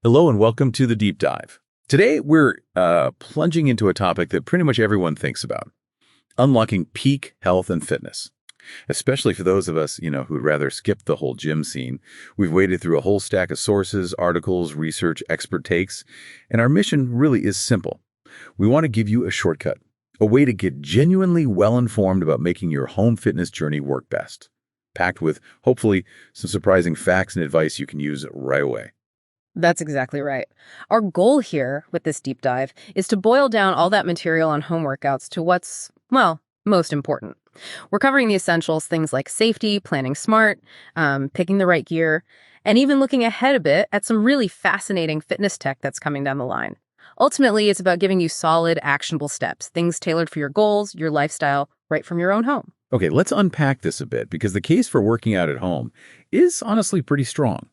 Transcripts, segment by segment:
Hello and welcome to the Deep Dive. Today we're plunging into a topic that pretty much everyone thinks about, unlocking peak health and fitness. Especially for those of us, who'd rather skip the whole gym scene. We've waded through a whole stack of sources, articles, research, expert takes, and our mission really is simple. We want to give you a shortcut, a way to get genuinely well-informed about making your home fitness journey work best, packed with, hopefully, some surprising facts and advice you can use right away. That's exactly right. Our goal here with this deep dive is to boil down all that material on home workouts to what's, well, most important. We're covering the essentials, things like safety, planning smart, picking the right gear, and even looking ahead a bit at some really fascinating fitness tech that's coming down the line. Ultimately, it's about giving you solid, actionable steps, things tailored for your goals, your lifestyle, right from your own home. Okay, let's unpack this a bit because the case for working out at home is honestly pretty strong.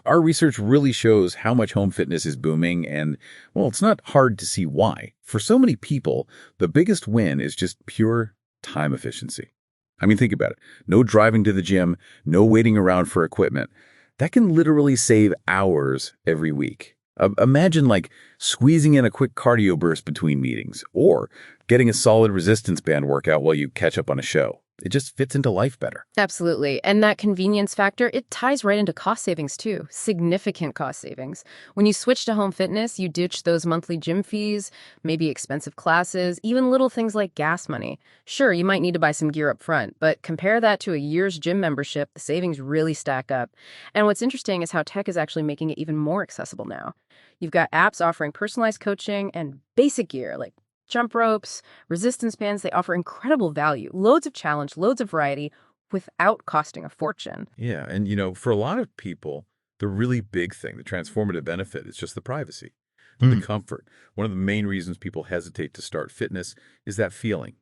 Our research really shows how much home fitness is booming, and, well, it's not hard to see why. For so many people, the biggest win is just pure time efficiency. I mean, think about it. No driving to the gym, no waiting around for equipment. That can literally save hours every week. Imagine squeezing in a quick cardio burst between meetings or getting a solid resistance band workout while you catch up on a show. It just fits into life better. Absolutely. And that convenience factor, it ties right into cost savings too. Significant cost savings. When you switch to home fitness, you ditch those monthly gym fees, maybe expensive classes, even little things like gas money. Sure, you might need to buy some gear up front, but compare that to a year's gym membership, the savings really stack up. And what's interesting is how tech is actually making it even more accessible now. You've got apps offering personalized coaching and basic gear like jump ropes, resistance bands. They offer incredible value, loads of challenge, loads of variety without costing a fortune. Yeah, and for a lot of people, the really big thing, the transformative benefit is just the privacy, the comfort. One of the main reasons people hesitate to start fitness is that feeling,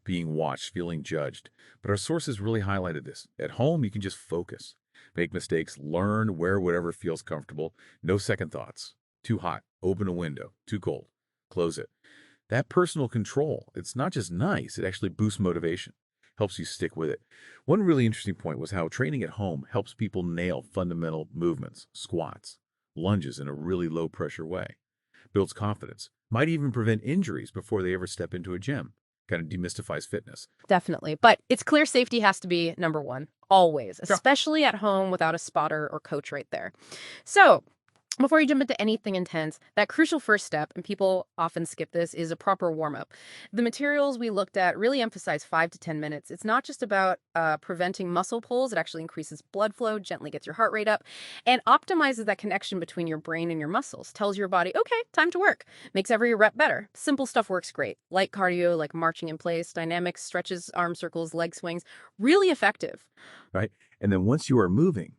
being watched, feeling judged. But our sources really highlighted this. At home, you can just focus, make mistakes, learn, wear whatever feels comfortable, no second thoughts. Too hot, open a window. Too cold, close it. That personal control, it's not just nice, it actually boosts motivation, helps you stick with it. One really interesting point was how training at home helps people nail fundamental movements, squats, lunges in a really low pressure way, builds confidence, might even prevent injuries before they ever step into a gym. Kind of demystifies fitness. Definitely. But it's clear safety has to be number one, always, Sure. especially at home without a spotter or coach right there. So, before you jump into anything intense, that crucial first step, and people often skip this, is a proper warm up. The materials we looked at really emphasize 5 to 10 minutes. It's not just about preventing muscle pulls, it actually increases blood flow, gently gets your heart rate up, and optimizes that connection between your brain and your muscles. Tells your body, okay, time to work. Makes every rep better. Simple stuff works great. Light cardio, like marching in place, dynamics, stretches, arm circles, leg swings, really effective. Right? And then once you are moving,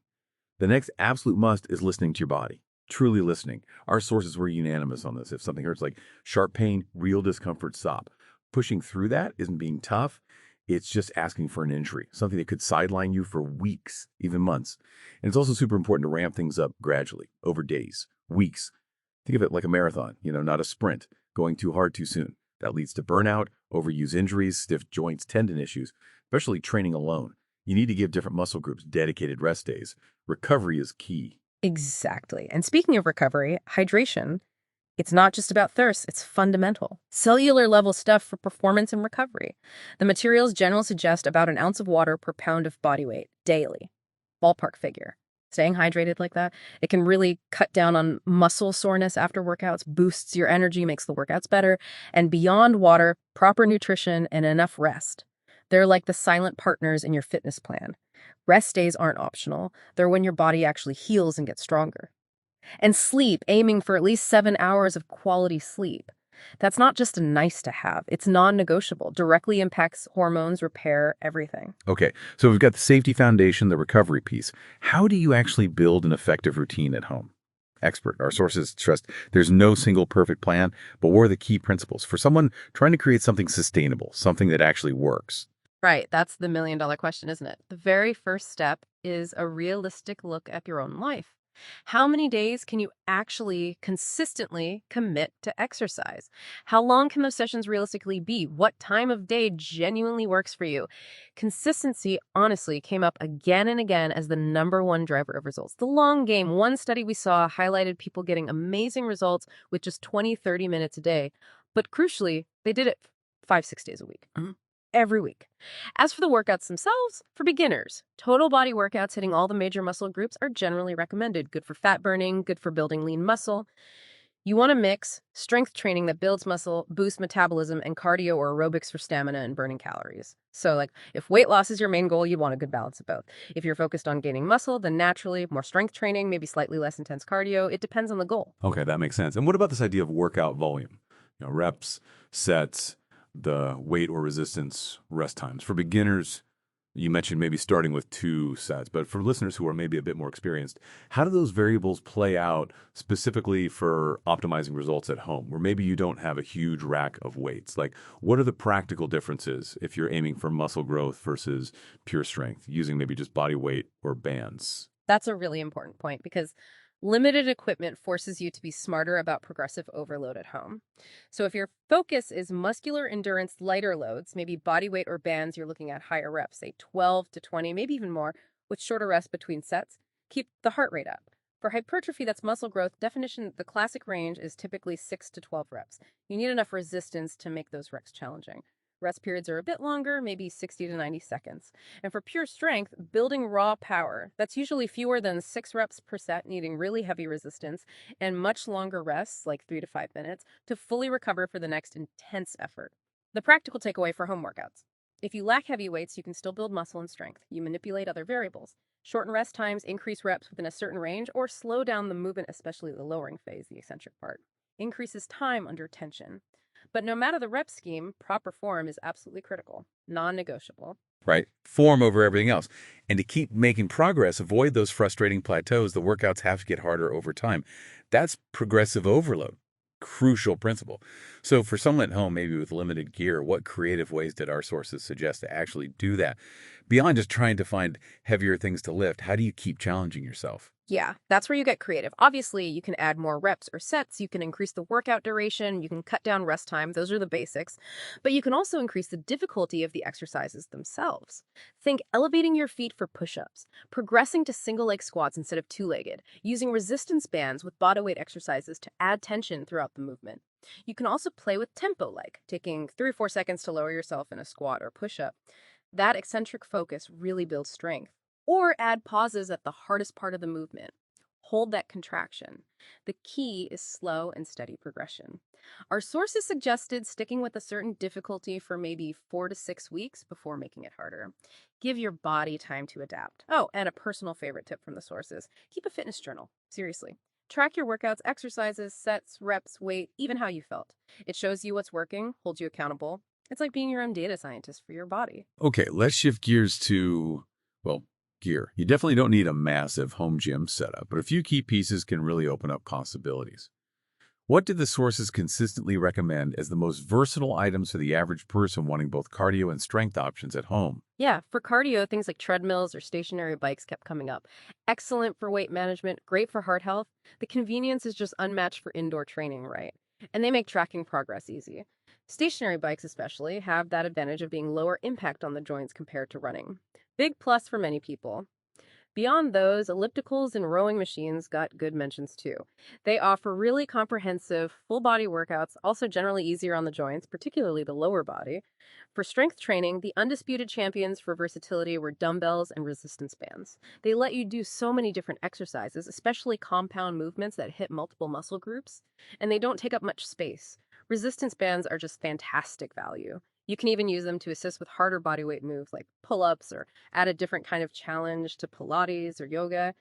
the next absolute must is listening to your body. Truly listening. Our sources were unanimous on this. If something hurts, like sharp pain, real discomfort, stop. Pushing through that isn't being tough. It's just asking for an injury, something that could sideline you for weeks, even months. And it's also super important to ramp things up gradually, over days, weeks. Think of it like a marathon, not a sprint, going too hard too soon. That leads to burnout, overuse injuries, stiff joints, tendon issues, especially training alone. You need to give different muscle groups dedicated rest days. Recovery is key. Exactly. And speaking of recovery, hydration, it's not just about thirst, it's fundamental. Cellular level stuff for performance and recovery. The materials generally suggest about an ounce of water per pound of body weight daily. Ballpark figure. Staying hydrated like that, it can really cut down on muscle soreness after workouts, boosts your energy, makes the workouts better. And beyond water, proper nutrition and enough rest. They're like the silent partners in your fitness plan. Rest days aren't optional. They're when your body actually heals and gets stronger. And sleep, aiming for at least 7 hours of quality sleep. That's not just a nice to have. It's non-negotiable. Directly impacts hormones, repair, everything. Okay, so we've got the safety foundation, the recovery piece. How do you actually build an effective routine at home? Expert, our sources stressed there's no single perfect plan, but what are the key principles for someone trying to create something sustainable, something that actually works? Right, that's the $1 million question, isn't it? The very first step is a realistic look at your own life. How many days can you actually consistently commit to exercise? How long can those sessions realistically be? What time of day genuinely works for you? Consistency, honestly, came up again and again as the number one driver of results. The long game, one study we saw highlighted people getting amazing results with just 20, 30 minutes a day. But crucially, they did it 5, 6 days a week. Every week. As for the workouts themselves, for beginners, total body workouts hitting all the major muscle groups are generally recommended. Good for fat burning, good for building lean muscle. You want to mix strength training that builds muscle, boosts metabolism, and cardio or aerobics for stamina and burning calories. So, like, if weight loss is your main goal, you want a good balance of both. If you're focused on gaining muscle, then naturally more strength training, maybe slightly less intense cardio. It depends on the goal. Okay, that makes sense. And what about this idea of workout volume? Reps, sets, the weight or resistance rest times. For beginners, you mentioned maybe starting with 2 sets, but for listeners who are maybe a bit more experienced, how do those variables play out specifically for optimizing results at home, where maybe you don't have a huge rack of weights? Like, what are the practical differences if you're aiming for muscle growth versus pure strength, using maybe just body weight or bands? That's a really important point because limited equipment forces you to be smarter about progressive overload at home. So if your focus is muscular endurance lighter loads, maybe body weight or bands, you're looking at higher reps, say 12 to 20, maybe even more, with shorter rests between sets, keep the heart rate up. For hypertrophy, that's muscle growth, definition, the classic range is typically 6 to 12 reps. You need enough resistance to make those reps challenging. Rest periods are a bit longer, maybe 60 to 90 seconds. And for pure strength, building raw power, that's usually fewer than 6 reps per set, needing really heavy resistance, and much longer rests, like 3 to 5 minutes, to fully recover for the next intense effort. The practical takeaway for home workouts. If you lack heavy weights, you can still build muscle and strength. You manipulate other variables. Shorten rest times, increase reps within a certain range, or slow down the movement, especially the lowering phase, the eccentric part. Increases time under tension. But no matter the rep scheme, proper form is absolutely critical, non-negotiable. Right? Form over everything else. And to keep making progress, avoid those frustrating plateaus. The workouts have to get harder over time. That's progressive overload. Crucial principle. So for someone at home, maybe with limited gear, what creative ways did our sources suggest to actually do that? Beyond just trying to find heavier things to lift, how do you keep challenging yourself? Yeah, that's where you get creative. Obviously, you can add more reps or sets, you can increase the workout duration, you can cut down rest time, those are the basics. But you can also increase the difficulty of the exercises themselves. Think elevating your feet for push-ups, progressing to single-leg squats instead of two-legged, using resistance bands with bodyweight exercises to add tension throughout the movement. You can also play with tempo, like taking 3 or 4 seconds to lower yourself in a squat or push-up. That eccentric focus really builds strength. Or add pauses at the hardest part of the movement. Hold that contraction. The key is slow and steady progression. Our sources suggested sticking with a certain difficulty for maybe 4 to 6 weeks before making it harder. Give your body time to adapt. Oh, and a personal favorite tip from the sources, keep a fitness journal. Seriously. Track your workouts, exercises, sets, reps, weight, even how you felt. It shows you what's working, holds you accountable. It's like being your own data scientist for your body. Okay, let's shift gears to, well, gear. You definitely don't need a massive home gym setup, but a few key pieces can really open up possibilities. What did the sources consistently recommend as the most versatile items for the average person wanting both cardio and strength options at home? Yeah, for cardio, things like treadmills or stationary bikes kept coming up. Excellent for weight management, great for heart health. The convenience is just unmatched for indoor training, right? And they make tracking progress easy. Stationary bikes, especially, have that advantage of being lower impact on the joints compared to running. Big plus for many people. Beyond those, ellipticals and rowing machines got good mentions too. They offer really comprehensive, full body workouts, also generally easier on the joints, particularly the lower body. For strength training, the undisputed champions for versatility were dumbbells and resistance bands. They let you do so many different exercises, especially compound movements that hit multiple muscle groups, and they don't take up much space. Resistance bands are just fantastic value. You can even use them to assist with harder bodyweight moves like pull-ups or add a different kind of challenge to Pilates or yoga.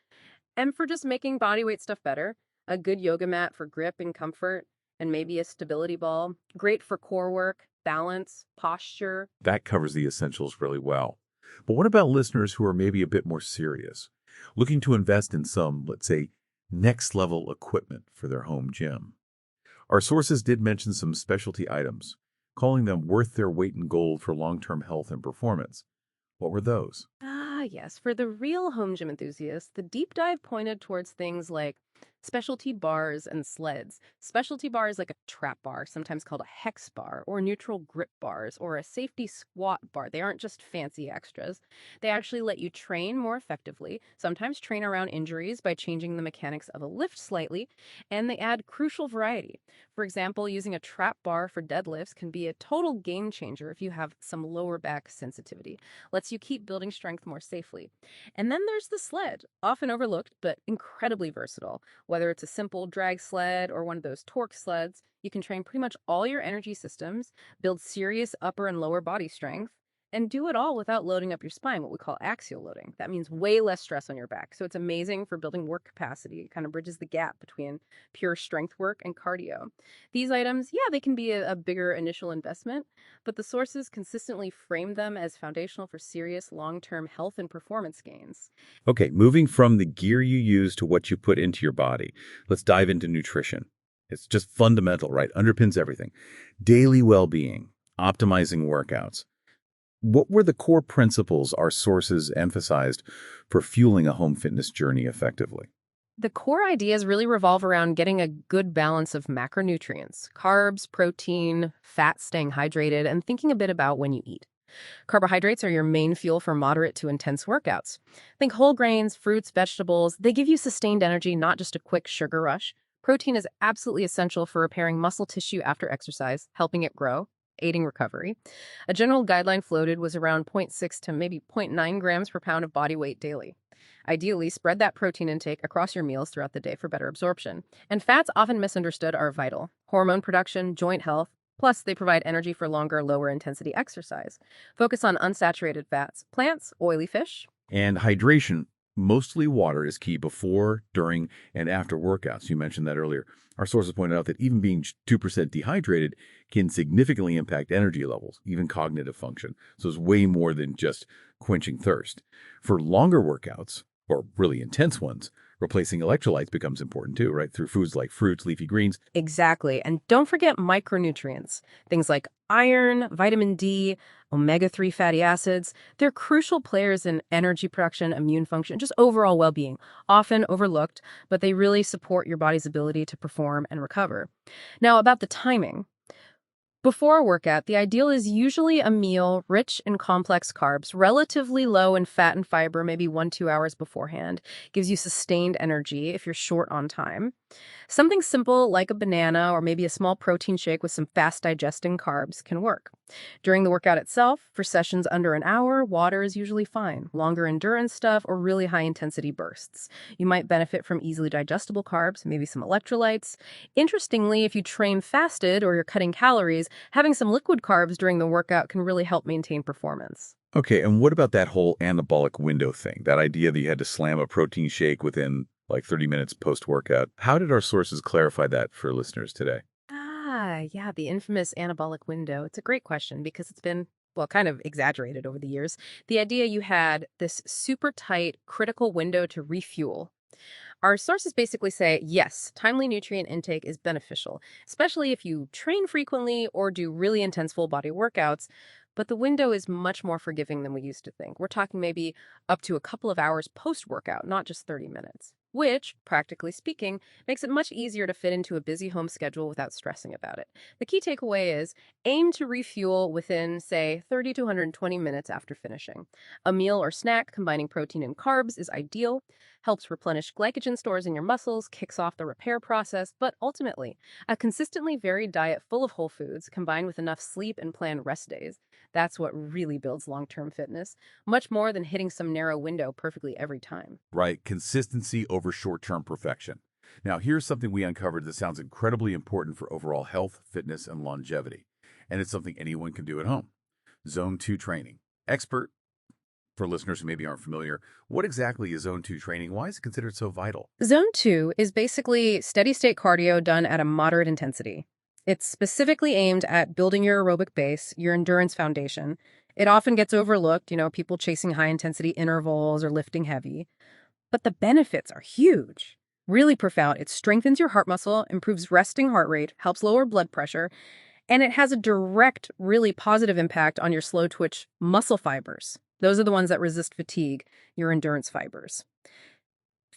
And for just making bodyweight stuff better, a good yoga mat for grip and comfort, and maybe a stability ball. Great for core work, balance, posture. That covers the essentials really well. But what about listeners who are maybe a bit more serious, looking to invest in some, let's say, next level equipment for their home gym? Our sources did mention some specialty items, calling them worth their weight in gold for long-term health and performance. What were those? Ah, yes. For the real home gym enthusiasts, the deep dive pointed towards things like specialty bars and sleds. Specialty bars like a trap bar, sometimes called a hex bar, or neutral grip bars, or a safety squat bar. They aren't just fancy extras. They actually let you train more effectively, sometimes train around injuries by changing the mechanics of a lift slightly, and they add crucial variety. For example, using a trap bar for deadlifts can be a total game changer if you have some lower back sensitivity. Lets you keep building strength more safely. And then there's the sled, often overlooked but incredibly versatile. Whether it's a simple drag sled or one of those torque sleds, you can train pretty much all your energy systems, build serious upper and lower body strength, and do it all without loading up your spine, what we call axial loading. That means way less stress on your back. So it's amazing for building work capacity. It kind of bridges the gap between pure strength work and cardio. These items, yeah, they can be a bigger initial investment, but the sources consistently frame them as foundational for serious long-term health and performance gains. Okay, moving from the gear you use to what you put into your body, let's dive into nutrition. It's just fundamental, right? Underpins everything. Daily well-being, optimizing workouts. What were the core principles our sources emphasized for fueling a home fitness journey effectively? The core ideas really revolve around getting a good balance of macronutrients, carbs, protein, fat, staying hydrated, and thinking a bit about when you eat. Carbohydrates are your main fuel for moderate to intense workouts. Think whole grains, fruits, vegetables. They give you sustained energy, not just a quick sugar rush. Protein is absolutely essential for repairing muscle tissue after exercise, helping it grow, aiding recovery. A general guideline floated was around zero point 0.6 to maybe zero point 0.9 grams per pound of body weight daily. Ideally, spread that protein intake across your meals throughout the day for better absorption. And fats, often misunderstood, are vital. Hormone production, joint health, plus they provide energy for longer, lower intensity exercise. Focus on unsaturated fats, plants, oily fish. And hydration, mostly water, is key before, during, and after workouts. You mentioned that earlier. Our sources pointed out that even being 2% dehydrated can significantly impact energy levels, even cognitive function. So it's way more than just quenching thirst. For longer workouts, or really intense ones, replacing electrolytes becomes important too, right? Through foods like fruits, leafy greens. Exactly. And don't forget micronutrients. Things like iron, vitamin D, omega-3 fatty acids. They're crucial players in energy production, immune function, just overall well-being. Often overlooked, but they really support your body's ability to perform and recover. Now, about the timing. Before a workout, the ideal is usually a meal rich in complex carbs, relatively low in fat and fiber, maybe 1-2 hours beforehand. Gives you sustained energy if you're short on time. Something simple like a banana or maybe a small protein shake with some fast digesting carbs can work. During the workout itself, for sessions under an hour, water is usually fine. Longer endurance stuff or really high intensity bursts. You might benefit from easily digestible carbs, maybe some electrolytes. Interestingly, if you train fasted or you're cutting calories, having some liquid carbs during the workout can really help maintain performance. Okay, and what about that whole anabolic window thing? That idea that you had to slam a protein shake within like 30 minutes post-workout. How did our sources clarify that for listeners today? Ah, yeah, the infamous anabolic window. It's a great question because it's been, well, kind of exaggerated over the years. The idea you had this super tight, critical window to refuel. Our sources basically say, yes, timely nutrient intake is beneficial, especially if you train frequently or do really intense full body workouts. But the window is much more forgiving than we used to think. We're talking maybe up to a couple of hours post workout, not just 30 minutes, which, practically speaking, makes it much easier to fit into a busy home schedule without stressing about it. The key takeaway is aim to refuel within, say, 30 to 120 minutes after finishing. A meal or snack combining protein and carbs is ideal, helps replenish glycogen stores in your muscles, kicks off the repair process, but ultimately, a consistently varied diet full of whole foods combined with enough sleep and planned rest days, that's what really builds long-term fitness, much more than hitting some narrow window perfectly every time. Right, consistency over short-term perfection. Now, here's something we uncovered that sounds incredibly important for overall health, fitness, and longevity. And it's something anyone can do at home. Zone 2 training. Expert, for listeners who maybe aren't familiar, what exactly is Zone 2 training? Why is it considered so vital? Zone 2 is basically steady-state cardio done at a moderate intensity. It's specifically aimed at building your aerobic base, your endurance foundation. It often gets overlooked, people chasing high-intensity intervals or lifting heavy. But the benefits are huge, really profound. It strengthens your heart muscle, improves resting heart rate, helps lower blood pressure, and it has a direct, really positive impact on your slow twitch muscle fibers. Those are the ones that resist fatigue, your endurance fibers.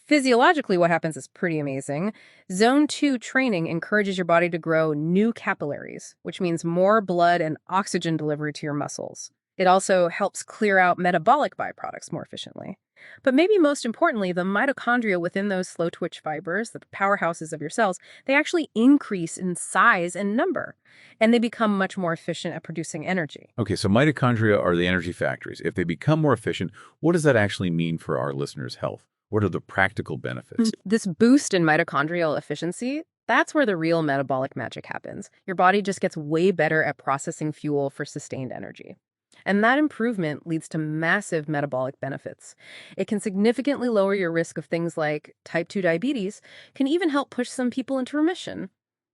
Physiologically, what happens is pretty amazing. Zone 2 training encourages your body to grow new capillaries, which means more blood and oxygen delivery to your muscles. It also helps clear out metabolic byproducts more efficiently. But maybe most importantly, the mitochondria within those slow twitch fibers, the powerhouses of your cells, they actually increase in size and number, and they become much more efficient at producing energy. Okay, so mitochondria are the energy factories. If they become more efficient, what does that actually mean for our listeners' health? What are the practical benefits? This boost in mitochondrial efficiency, that's where the real metabolic magic happens. Your body just gets way better at processing fuel for sustained energy. And that improvement leads to massive metabolic benefits. It can significantly lower your risk of things like type 2 diabetes, can even help push some people into remission,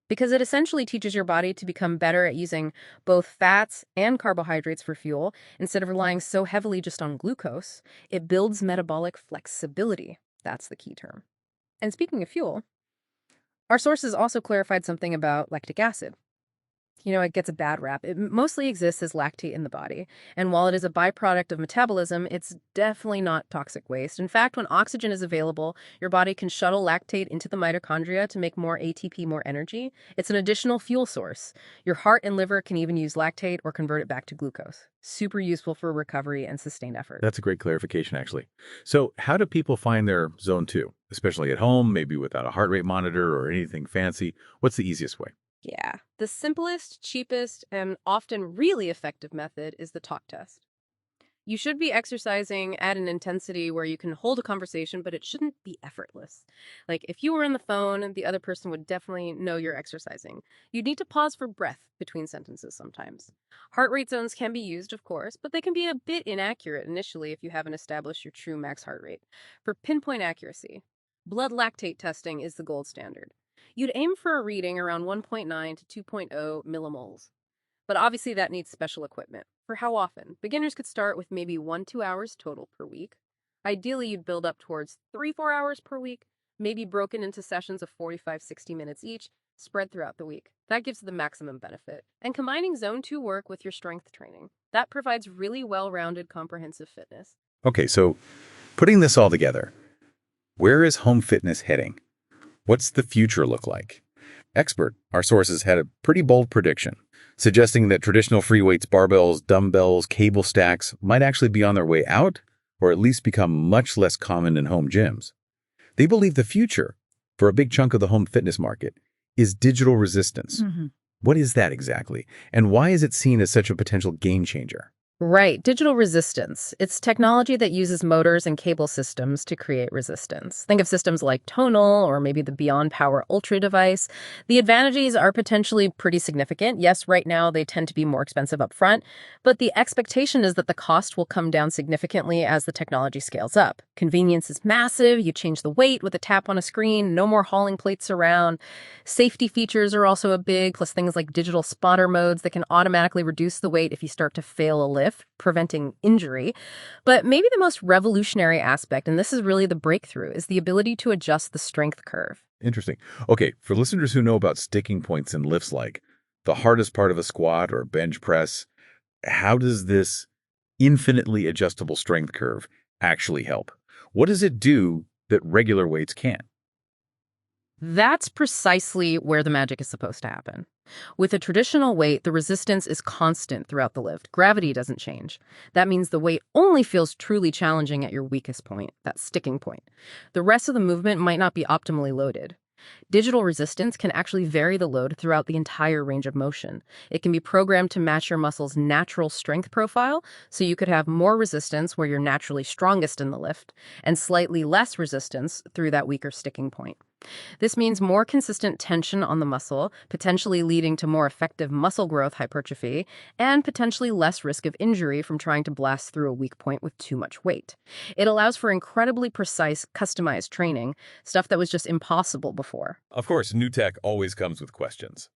because it essentially teaches your body to become better at using both fats and carbohydrates for fuel instead of relying so heavily just on glucose. It builds metabolic flexibility. That's the key term. And speaking of fuel, our sources also clarified something about lactic acid. It gets a bad rap. It mostly exists as lactate in the body. And while it is a byproduct of metabolism, it's definitely not toxic waste. In fact, when oxygen is available, your body can shuttle lactate into the mitochondria to make more ATP, more energy. It's an additional fuel source. Your heart and liver can even use lactate or convert it back to glucose. Super useful for recovery and sustained effort. That's a great clarification, actually. So how do people find their zone 2, especially at home, maybe without a heart rate monitor or anything fancy? What's the easiest way? Yeah, the simplest, cheapest, and often really effective method is the talk test. You should be exercising at an intensity where you can hold a conversation, but it shouldn't be effortless. Like if you were on the phone, the other person would definitely know you're exercising. You'd need to pause for breath between sentences sometimes. Heart rate zones can be used, of course, but they can be a bit inaccurate initially if you haven't established your true max heart rate. For pinpoint accuracy, blood lactate testing is the gold standard. You'd aim for a reading around 1.9 to 2.0 millimoles. But obviously that needs special equipment. For how often? Beginners could start with maybe 1-2 hours total per week. Ideally, you'd build up towards 3-4 hours per week, maybe broken into sessions of 45-60 minutes each, spread throughout the week. That gives the maximum benefit. And combining Zone 2 work with your strength training, that provides really well-rounded comprehensive fitness. Okay, so putting this all together, where is home fitness heading? What's the future look like? Expert, our sources had a pretty bold prediction, suggesting that traditional free weights, barbells, dumbbells, cable stacks might actually be on their way out, or at least become much less common in home gyms. They believe the future, for a big chunk of the home fitness market, is digital resistance. What is that exactly? And why is it seen as such a potential game changer? Right, digital resistance. It's technology that uses motors and cable systems to create resistance. Think of systems like Tonal or maybe the Beyond Power Ultra device. The advantages are potentially pretty significant. Yes, right now they tend to be more expensive up front, but the expectation is that the cost will come down significantly as the technology scales up. Convenience is massive. You change the weight with a tap on a screen, no more hauling plates around. Safety features are also a big, plus things like digital spotter modes that can automatically reduce the weight if you start to fail a lift, preventing injury. But maybe the most revolutionary aspect, and this is really the breakthrough, is the ability to adjust the strength curve. Interesting. Okay, for listeners who know about sticking points and lifts like the hardest part of a squat or bench press, how does this infinitely adjustable strength curve actually help? What does it do that regular weights can't? That's precisely where the magic is supposed to happen. With a traditional weight, the resistance is constant throughout the lift. Gravity doesn't change. That means the weight only feels truly challenging at your weakest point, that sticking point. The rest of the movement might not be optimally loaded. Digital resistance can actually vary the load throughout the entire range of motion. It can be programmed to match your muscle's natural strength profile, so you could have more resistance where you're naturally strongest in the lift, and slightly less resistance through that weaker sticking point. This means more consistent tension on the muscle, potentially leading to more effective muscle growth hypertrophy, and potentially less risk of injury from trying to blast through a weak point with too much weight. It allows for incredibly precise, customized training, stuff that was just impossible before. Of course, new tech always comes with questions.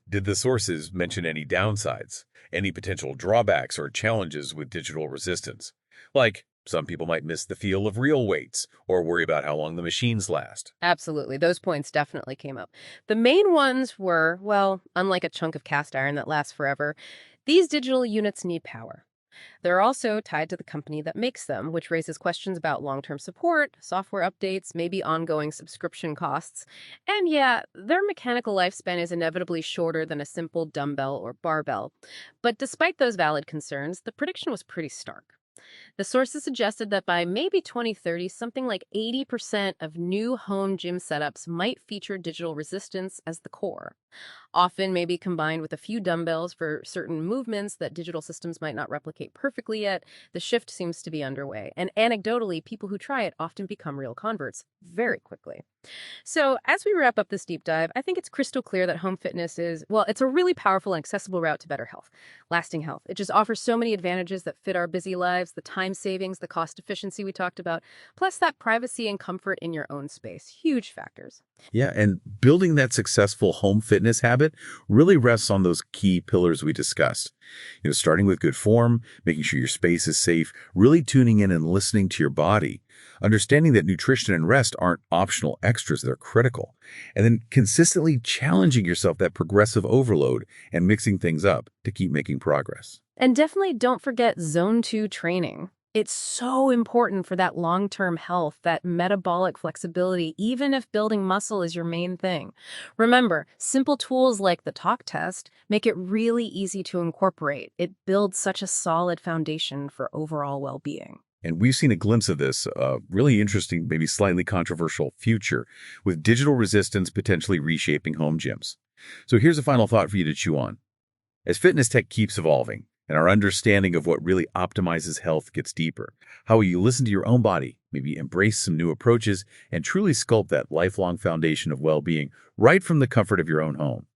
Did the sources mention any downsides, any potential drawbacks or challenges with digital resistance? Like, some people might miss the feel of real weights or worry about how long the machines last. Absolutely. Those points definitely came up. The main ones were, well, unlike a chunk of cast iron that lasts forever, these digital units need power. They're also tied to the company that makes them, which raises questions about long-term support, software updates, maybe ongoing subscription costs. And yeah, their mechanical lifespan is inevitably shorter than a simple dumbbell or barbell. But despite those valid concerns, the prediction was pretty stark. The sources suggested that by maybe 2030, something like 80% of new home gym setups might feature digital resistance as the core, often maybe combined with a few dumbbells for certain movements that digital systems might not replicate perfectly yet. The shift seems to be underway, and anecdotally, people who try it often become real converts very quickly. So, as we wrap up this deep dive, I think it's crystal clear that home fitness is, well, it's a really powerful and accessible route to better health, lasting health. It just offers so many advantages that fit our busy lives, the time savings, the cost efficiency we talked about, plus that privacy and comfort in your own space. Huge factors. Yeah, and building that successful home fitness habit really rests on those key pillars we discussed. Starting with good form, making sure your space is safe, really tuning in and listening to your body, understanding that nutrition and rest aren't optional extras, they're critical, and then consistently challenging yourself that progressive overload and mixing things up to keep making progress. And definitely don't forget Zone 2 training. It's so important for that long-term health, that metabolic flexibility, even if building muscle is your main thing. Remember, simple tools like the talk test make it really easy to incorporate. It builds such a solid foundation for overall well-being. And we've seen a glimpse of this really interesting, maybe slightly controversial future with digital resistance potentially reshaping home gyms. So here's a final thought for you to chew on. As fitness tech keeps evolving and our understanding of what really optimizes health gets deeper, how will you listen to your own body, maybe embrace some new approaches, and truly sculpt that lifelong foundation of well-being right from the comfort of your own home?